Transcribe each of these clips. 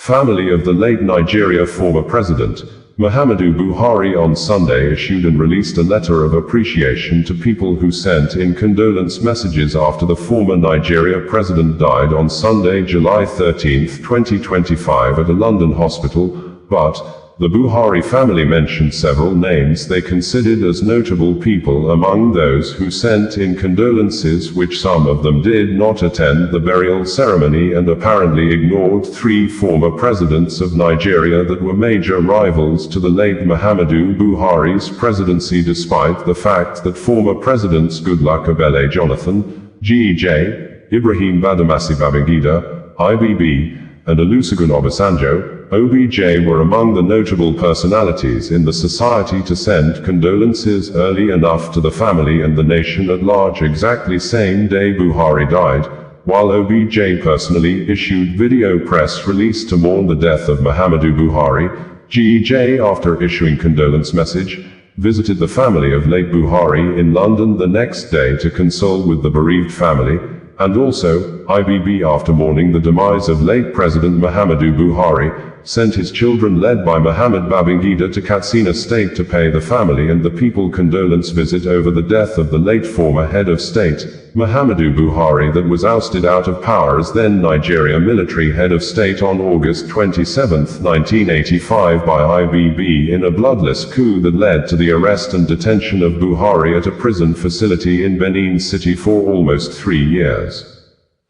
Family of the late Nigeria former President, Muhammadu Buhari on Sunday issued and released a letter of appreciation to people who sent in condolence messages after the former Nigeria president died on Sunday, July 13, 2025 at a London hospital, but the Buhari family mentioned several names they considered as notable people among those who sent in condolences, which some of them did not attend the burial ceremony and apparently ignored three former presidents of Nigeria that were major rivals to the late Muhammadu Buhari's presidency, despite the fact that former Presidents Goodluck Ebele Jonathan, GEJ, Ibrahim Badamasi Babangida, IBB, and Olusegun Obasanjo, OBJ were among the notable personalities in the society to send condolences early enough to the family and the nation at large exactly same day Buhari died, while OBJ personally issued video press release to mourn the death of Muhammadu Buhari. GEJ, after issuing condolence message, visited the family of late Buhari in London the next day to console with the bereaved family, and also, IBB, after mourning the demise of late President Muhammadu Buhari, sent his children led by Mohammed Babangida to Katsina state to pay the family and the people condolence visit over the death of the late former head of state, Muhammadu Buhari, that was ousted out of power as then Nigeria military head of state on August 27, 1985 by IBB in a bloodless coup that led to the arrest and detention of Buhari at a prison facility in Benin City for almost 3 years.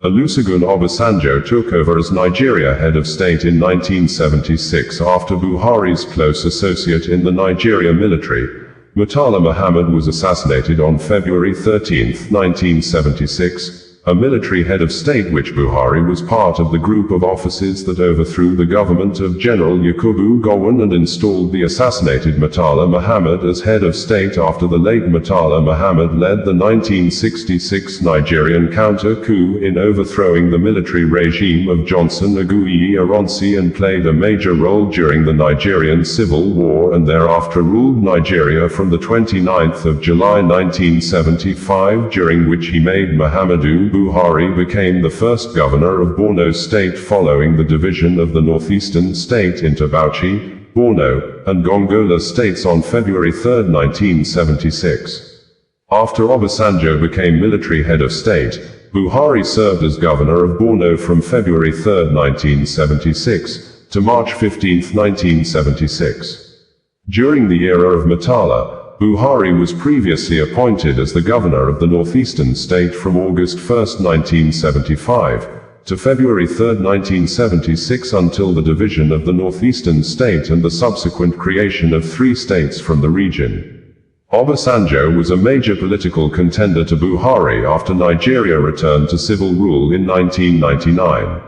Olusegun Obasanjo took over as Nigeria head of state in 1976 after Buhari's close associate in the Nigeria military, Murtala Muhammad, was assassinated on February 13, 1976, a military head of state which Buhari was part of the group of officers that overthrew the government of General Yakubu Gowon and installed the assassinated Murtala Muhammad as head of state after the late Murtala Muhammad led the 1966 Nigerian counter-coup in overthrowing the military regime of Johnson Aguiyi Ironsi and played a major role during the Nigerian Civil War and thereafter ruled Nigeria from the 29th of July 1975, during which he made Muhammadu Buhari became the first governor of Borno state following the division of the northeastern state into Bauchi, Borno, and Gongola states on February 3, 1976. After Obasanjo became military head of state, Buhari served as governor of Borno from February 3, 1976, to March 15, 1976. During the era of Murtala, Buhari was previously appointed as the governor of the northeastern state from August 1, 1975, to February 3, 1976 until the division of the northeastern state and the subsequent creation of 3 states from the region. Obasanjo was a major political contender to Buhari after Nigeria returned to civil rule in 1999.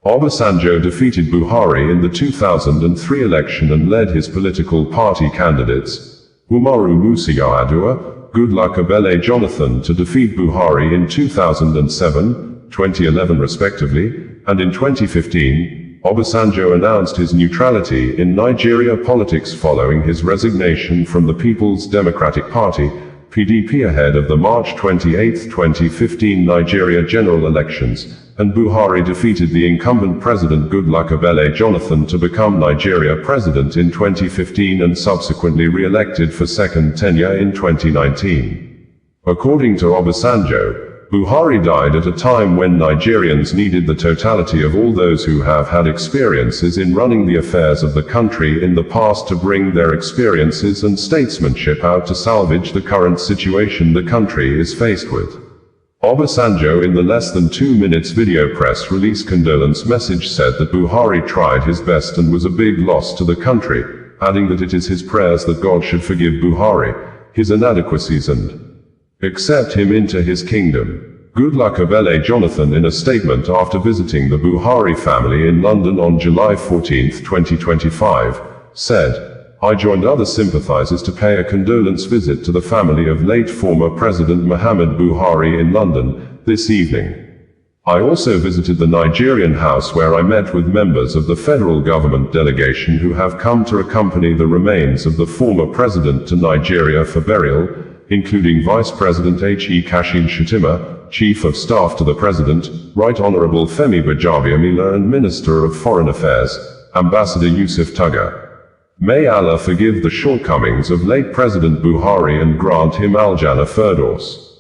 Obasanjo defeated Buhari in the 2003 election and led his political party candidates, Umaru Musa Yar'Adua, Goodluck Ebele Jonathan, to defeat Buhari in 2007, 2011 respectively, and in 2015, Obasanjo announced his neutrality in Nigeria politics following his resignation from the People's Democratic Party, PDP, ahead of the March 28, 2015 Nigeria general elections, and Buhari defeated the incumbent President Goodluck Ebele Jonathan to become Nigeria president in 2015 and subsequently re-elected for second tenure in 2019. According to Obasanjo, Buhari died at a time when Nigerians needed the totality of all those who have had experiences in running the affairs of the country in the past to bring their experiences and statesmanship out to salvage the current situation the country is faced with. Obasanjo, in the less than 2 minutes video press release condolence message, said that Buhari tried his best and was a big loss to the country, adding that it is his prayers that God should forgive Buhari his inadequacies and accept him into his kingdom. Goodluck Ebele Jonathan, in a statement after visiting the Buhari family in London on July 14, 2025, said, "I joined other sympathizers to pay a condolence visit to the family of late former President Muhammadu Buhari in London this evening. I also visited the Nigerian house where I met with members of the federal government delegation who have come to accompany the remains of the former president to Nigeria for burial, including Vice President H.E. Kashim Shettima, Chief of Staff to the President, Right Honorable Femi Gbajabiamila, and Minister of Foreign Affairs, Ambassador Yusuf Tuggar. May Allah forgive the shortcomings of late President Buhari and grant him Al-Jannah Firdaus.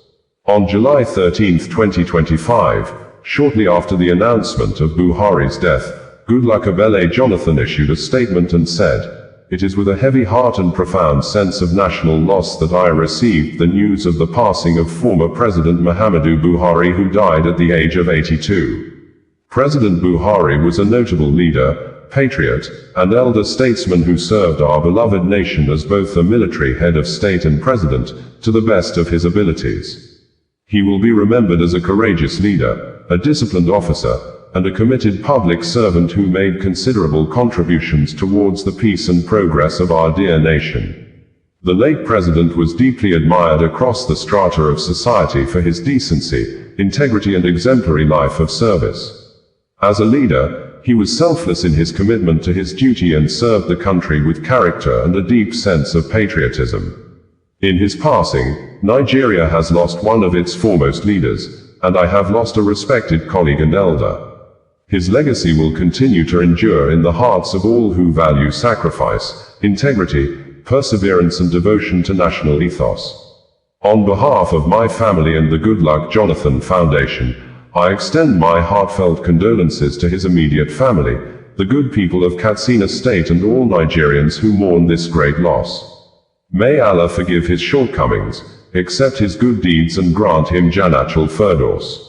On July 13, 2025, shortly after the announcement of Buhari's death, Goodluck Ebele Jonathan issued a statement and said, "It is with a heavy heart and profound sense of national loss that I received the news of the passing of former President Muhammadu Buhari, who died at the age of 82. President Buhari was a notable leader, patriot, and elder statesman who served our beloved nation as both a military head of state and president, to the best of his abilities. He will be remembered as a courageous leader, a disciplined officer, and a committed public servant who made considerable contributions towards the peace and progress of our dear nation." The late president was deeply admired across the strata of society for his decency, integrity, and exemplary life of service. As a leader, he was selfless in his commitment to his duty and served the country with character and a deep sense of patriotism. In his passing, Nigeria has lost one of its foremost leaders, and I have lost a respected colleague and elder. His legacy will continue to endure in the hearts of all who value sacrifice, integrity, perseverance, and devotion to national ethos. On behalf of my family and the Goodluck Jonathan Foundation, I extend my heartfelt condolences to his immediate family, the good people of Katsina State, and all Nigerians who mourn this great loss. May Allah forgive his shortcomings, accept his good deeds, and grant him Jannatul Firdaus.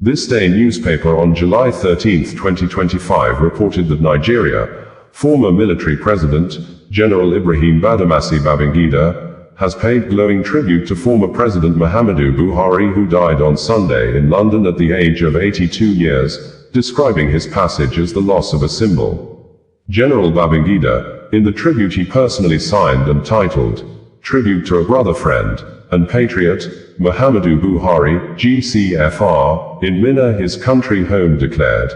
This Day newspaper on July 13, 2025 reported that Nigeria, former military president, General Ibrahim Badamasi Babangida, has paid glowing tribute to former President Muhammadu Buhari, who died on Sunday in London at the age of 82 years, describing his passage as the loss of a symbol. General Babangida, in the tribute he personally signed and titled, "Tribute to a Brother, Friend, and Patriot, Muhammadu Buhari, GCFR, in Minna, his country home, declared,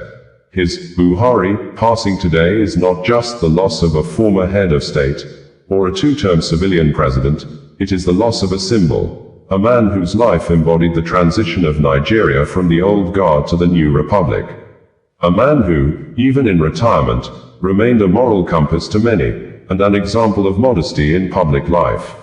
his, Buhari, passing today is not just the loss of a former head of state, or a two-term civilian president, it is the loss of a symbol, a man whose life embodied the transition of Nigeria from the old guard to the new republic. A man who, even in retirement, remained a moral compass to many, and an example of modesty in public life."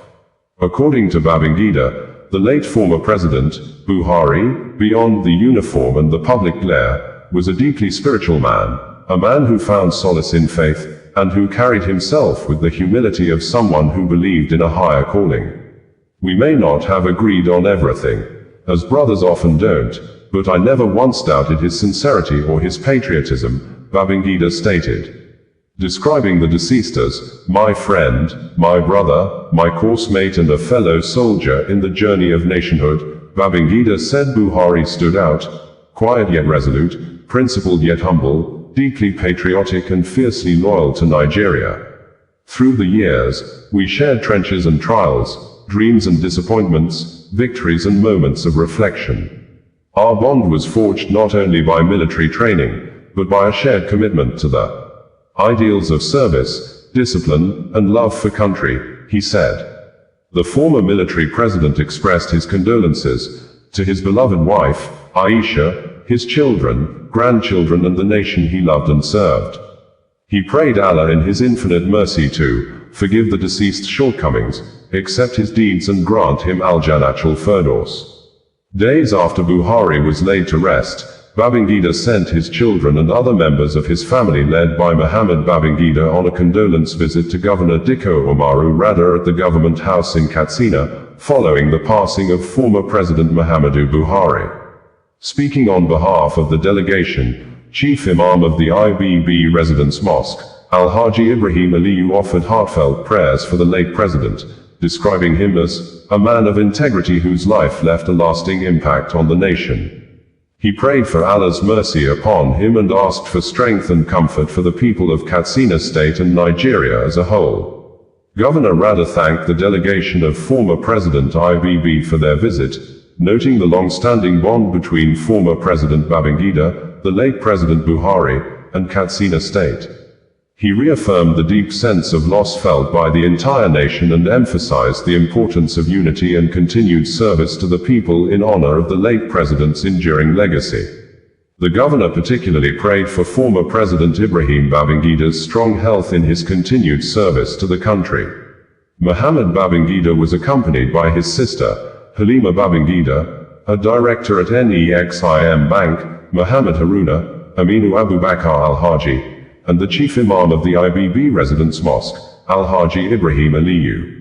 According to Babangida, the late former president, Buhari, beyond the uniform and the public glare, was a deeply spiritual man, a man who found solace in faith, and who carried himself with the humility of someone who believed in a higher calling. "We may not have agreed on everything, as brothers often don't, but I never once doubted his sincerity or his patriotism," Babangida stated. Describing the deceased as, "my friend, my brother, my coursemate, and a fellow soldier in the journey of nationhood," Babangida said Buhari stood out, quiet yet resolute, principled yet humble, deeply patriotic and fiercely loyal to Nigeria. "Through the years, we shared trenches and trials, dreams and disappointments, victories and moments of reflection. Our bond was forged not only by military training, but by a shared commitment to the ideals of service, discipline, and love for country," he said. The former military president expressed his condolences to his beloved wife, Aisha, his children, grandchildren, and the nation he loved and served. He prayed Allah in his infinite mercy to forgive the deceased's shortcomings, accept his deeds, and grant him Al-Jannatul Firdaus. Days after Buhari was laid to rest, Babangida sent his children and other members of his family, led by Mohammed Babangida, on a condolence visit to Governor Dikko Umaru Rada at the government house in Katsina, following the passing of former President Muhammadu Buhari. Speaking on behalf of the delegation, Chief Imam of the IBB Residence Mosque, Alhaji Ibrahim Aliyu, offered heartfelt prayers for the late president, describing him as a man of integrity whose life left a lasting impact on the nation. He prayed for Allah's mercy upon him and asked for strength and comfort for the people of Katsina State and Nigeria as a whole. Governor Rada thanked the delegation of former President IBB for their visit, noting the long-standing bond between former President Babangida, the late President Buhari, and Katsina State. He reaffirmed the deep sense of loss felt by the entire nation and emphasized the importance of unity and continued service to the people in honor of the late president's enduring legacy. The governor particularly prayed for former President Ibrahim Babangida's strong health in his continued service to the country. Mohammed Babangida was accompanied by his sister, Halima Babangida, a director at NEXIM Bank, Muhammad Haruna, Aminu Abubakar Al-Haji, and the chief imam of the IBB Residence Mosque, Al-Haji Ibrahim Aliyu.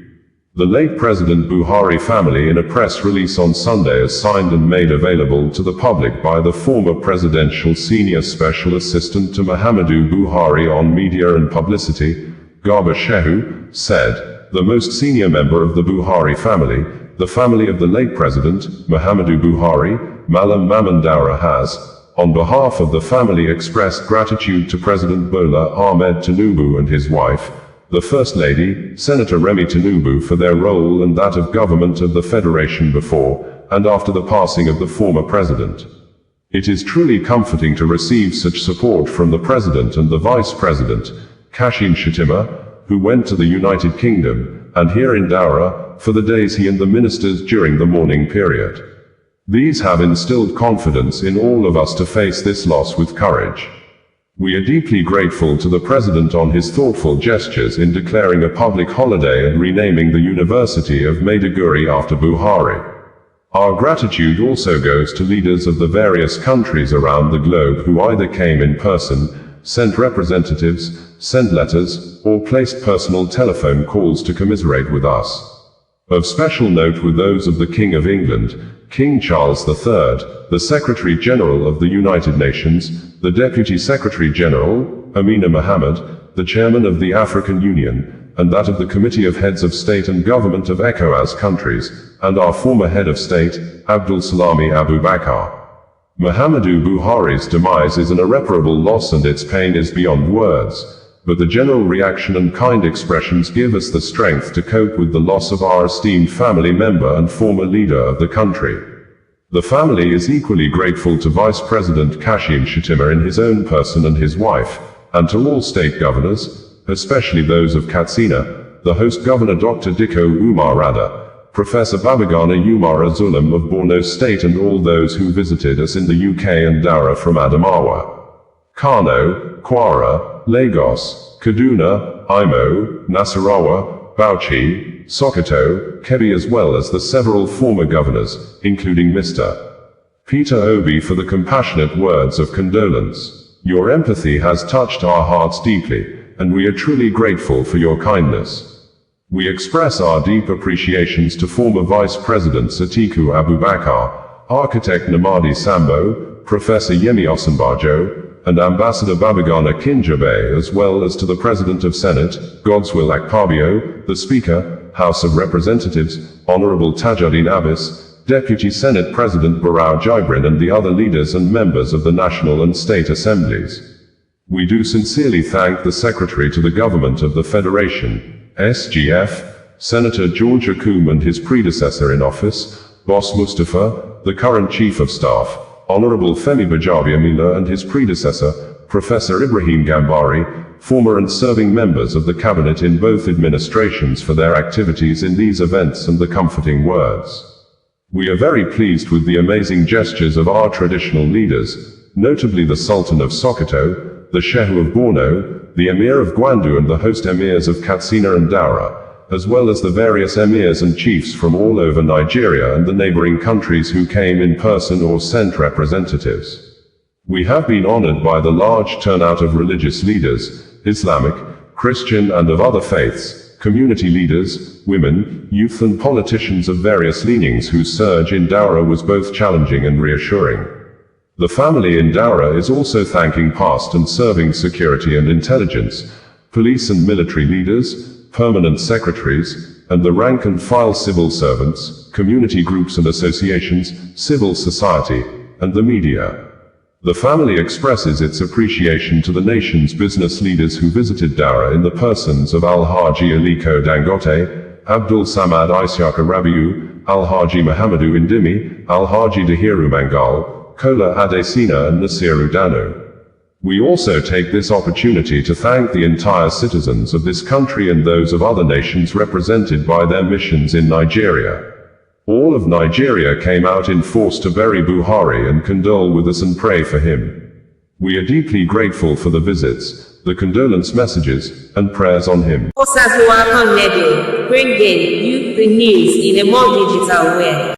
The late President Buhari family in a press release on Sunday is signed and made available to the public by the former presidential senior special assistant to Muhammadu Buhari on media and publicity, Garba Shehu, said, the most senior member of the Buhari family, the family of the late President, Muhammadu Buhari, Malam Maman Daura has, on behalf of the family expressed gratitude to President Bola Ahmed Tinubu and his wife, the First Lady, Senator Remi Tinubu for their role and that of government of the Federation before and after the passing of the former president. It is truly comforting to receive such support from the President and the Vice President, Kashim Shettima, who went to the United Kingdom, and here in Daura, for the days he and the ministers during the mourning period. These have instilled confidence in all of us to face this loss with courage. We are deeply grateful to the President on his thoughtful gestures in declaring a public holiday and renaming the University of Maiduguri after Buhari. Our gratitude also goes to leaders of the various countries around the globe who either came in person, sent representatives, sent letters, or placed personal telephone calls to commiserate with us. Of special note were those of the King of England, King Charles III, the Secretary-General of the United Nations, the Deputy Secretary-General, Amina Mohammed, the Chairman of the African Union, and that of the Committee of Heads of State and Government of ECOWAS countries, and our former Head of State, Abdul Salami Abubakar. Muhammadu Buhari's demise is an irreparable loss and its pain is beyond words. But the general reaction and kind expressions give us the strength to cope with the loss of our esteemed family member and former leader of the country. The family is equally grateful to Vice President Kashim Shettima in his own person and his wife, and to all state governors, especially those of Katsina, the host governor Dr. Dikko Umar Rada, Professor Babagana Umar Azulam of Borno State and all those who visited us in the UK and Daura from Adamawa, Kano, Kwara, Lagos, Kaduna, Imo, Nasarawa, Bauchi, Sokoto, Kebbi as well as the several former governors, including Mr. Peter Obi for the compassionate words of condolence. Your empathy has touched our hearts deeply, and we are truly grateful for your kindness. We express our deep appreciations to former Vice Presidents Atiku Abubakar, Architect Namadi Sambo, Professor Yemi Osinbajo, and Ambassador Babagana Kinjabe as well as to the President of Senate, Godswill Akpabio, the Speaker, House of Representatives, Honorable Tajuddin Abbas, Deputy Senate President Barau Jibrin and the other leaders and members of the National and State Assemblies. We do sincerely thank the Secretary to the Government of the Federation, SGF, Senator George Akoum and his predecessor in office, Boss Mustafa, the current Chief of Staff, Honorable Femi Bajabiamila and his predecessor, Professor Ibrahim Gambari, former and serving members of the cabinet in both administrations for their activities in these events and the comforting words. We are very pleased with the amazing gestures of our traditional leaders, notably the Sultan of Sokoto, the Shehu of Borno, the Emir of Gwandu and the host emirs of Katsina and Daura, as well as the various emirs and chiefs from all over Nigeria and the neighboring countries who came in person or sent representatives. We have been honored by the large turnout of religious leaders, Islamic, Christian and of other faiths, community leaders, women, youth and politicians of various leanings whose surge in Daura was both challenging and reassuring. The family in Daura is also thanking past and serving security and intelligence, police and military leaders, permanent secretaries, and the rank and file civil servants, community groups and associations, civil society, and the media. The family expresses its appreciation to the nation's business leaders who visited Daura in the persons of Al-Haji Aliko Dangote, Abdul Samad Isiaka Rabiu, Al-Haji Muhammadu Indimi, Al-Haji Dahiru Mangal, Kola Adesina and Nasiru Dano. We also take this opportunity to thank the entire citizens of this country and those of other nations represented by their missions in Nigeria. All of Nigeria came out in force to bury Buhari and condole with us and pray for him. We are deeply grateful for the visits, the condolence messages, and prayers on him. Bringing you the news in a more digital way.